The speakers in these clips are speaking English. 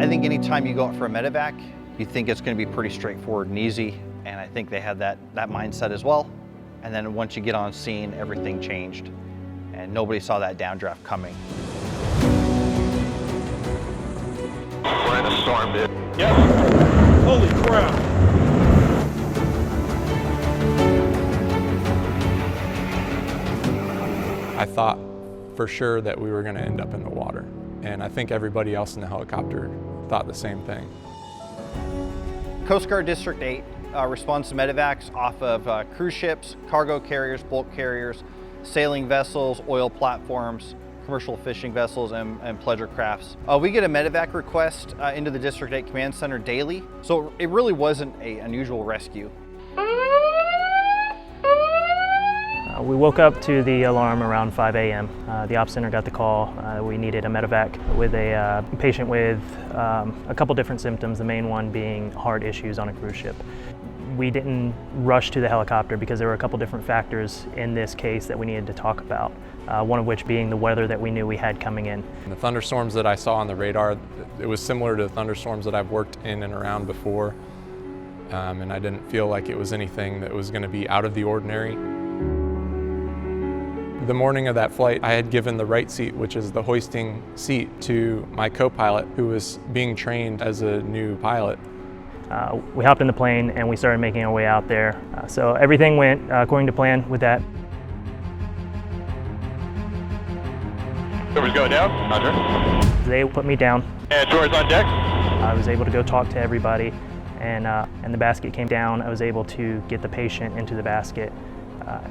I think anytime you go out for a medevac, you think it's going to be pretty straightforward and easy, and I think they had that mindset as well. And then once you get on scene, everything changed, and nobody saw that downdraft coming. We're in a storm, dude. Yep. Holy crap. I thought for sure that we were going to end up in the water. And I think everybody else in the helicopter thought the same thing. Coast Guard District 8 responds to medevacs off of cruise ships, cargo carriers, bulk carriers, sailing vessels, oil platforms, commercial fishing vessels, and pleasure crafts. We get a medevac request into the District 8 Command Center daily, so it really wasn't an unusual rescue. We woke up to the alarm around 5 a.m. The Ops Center got the call. We needed a medevac with a patient with a couple different symptoms, the main one being heart issues on a cruise ship. We didn't rush to the helicopter because there were a couple different factors in this case that we needed to talk about, one of which being the weather that we knew we had coming in. The thunderstorms that I saw on the radar, it was similar to thunderstorms that I've worked in and around before, and I didn't feel like it was anything that was going to be out of the ordinary. The morning of that flight, I had given the right seat, which is the hoisting seat, to my co-pilot who was being trained as a new pilot. We hopped in the plane and we started making our way out there. So everything went according to plan with that. Doors going down. Roger. They put me down. And doors on deck. I was able to go talk to everybody, and the basket came down. I was able to get the patient into the basket,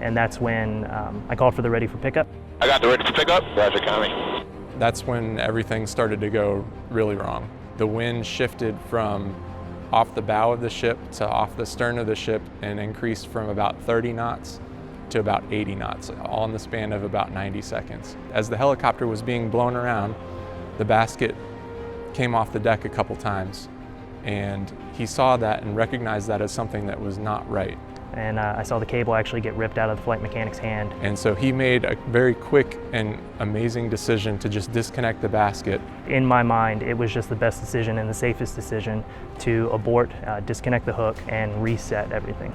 and that's when I called for the ready for pickup. I got the ready for pickup. Roger, copy. That's when everything started to go really wrong. The wind shifted from off the bow of the ship to off the stern of the ship and increased from about 30 knots to about 80 knots, all in the span of about 90 seconds. As the helicopter was being blown around, the basket came off the deck a couple times, and he saw that and recognized that as something that was not right. And I saw the cable actually get ripped out of the flight mechanic's hand. And so he made a very quick and amazing decision to just disconnect the basket. In my mind, it was just the best decision and the safest decision to abort, disconnect the hook, and reset everything.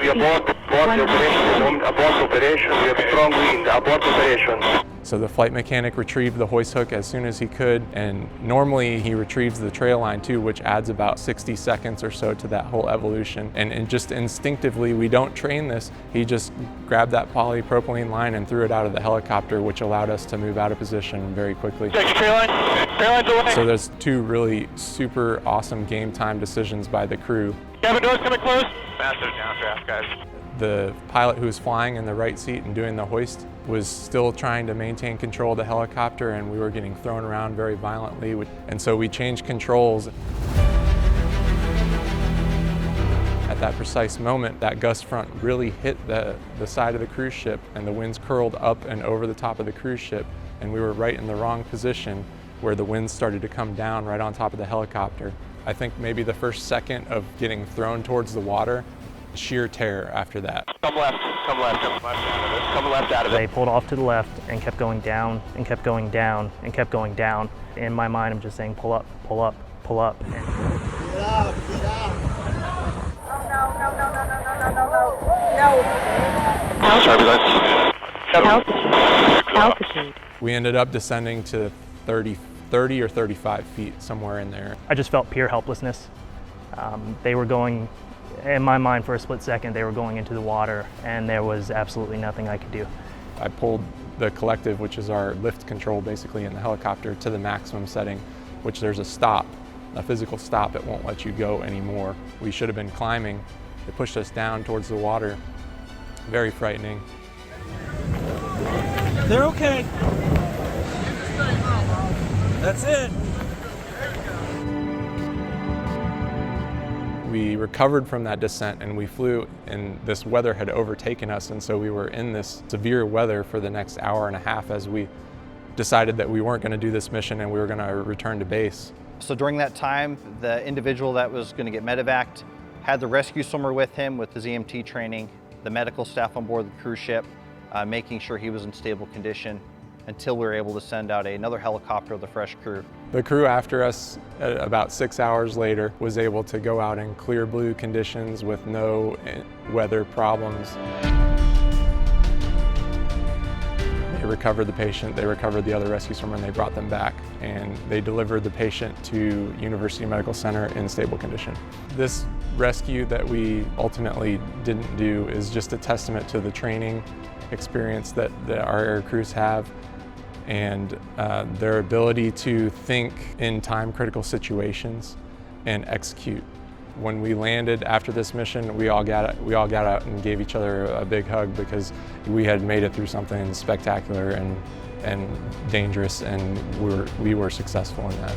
We abort the operation. Abort operation. We have strong wind. Abort operation. So the flight mechanic retrieved the hoist hook as soon as he could, and normally he retrieves the trail line too, which adds about 60 seconds or so to that whole evolution. And just instinctively, we don't train this, he just grabbed that polypropylene line and threw it out of the helicopter, which allowed us to move out of position very quickly. Take your trail line. Trail line's away. So there's two really super awesome game time decisions by the crew. Cabin doors coming close. Massive downdraft, guys. The pilot who was flying in the right seat and doing the hoist was still trying to maintain control of the helicopter, and we were getting thrown around very violently. And so we changed controls. At that precise moment, that gust front really hit the side of the cruise ship, and the winds curled up and over the top of the cruise ship, and we were right in the wrong position where the winds started to come down right on top of the helicopter. I think maybe the first second of getting thrown towards the water, sheer terror after that. Come left, come left, come left out of it. Come left out of it. They pulled off to the left and kept going down and kept going down and kept going down. In my mind, I'm just saying, pull up, pull up, pull up. Get out, get out. No. Altitude. We ended up descending to 30 or 35 feet, somewhere in there. I just felt pure helplessness. They were going, in my mind for a split second, they were going into the water, and there was absolutely nothing I could do. I pulled the collective, which is our lift control basically in the helicopter, to the maximum setting, which there's a stop, a physical stop. It won't let you go anymore. We should have been climbing. They pushed us down towards the water. Very frightening. They're okay. That's it. We recovered from that descent and we flew, and this weather had overtaken us, and so we were in this severe weather for the next hour and a half as we decided that we weren't going to do this mission and we were going to return to base. So during that time, the individual that was going to get medevaced had the rescue swimmer with him with his EMT training, the medical staff on board the cruise ship, making sure he was in stable condition. until we were able to send out another helicopter with a fresh crew. The crew after us, about 6 hours later, was able to go out in clear blue conditions with no weather problems. They recovered the patient, they recovered the other rescue swimmer, and they brought them back. And they delivered the patient to University Medical Center in stable condition. This rescue that we ultimately didn't do is just a testament to the training experience that our air crews have, and their ability to think in time-critical situations and execute. When we landed after this mission, we all got out and gave each other a big hug because we had made it through something spectacular and dangerous, and we were successful in that.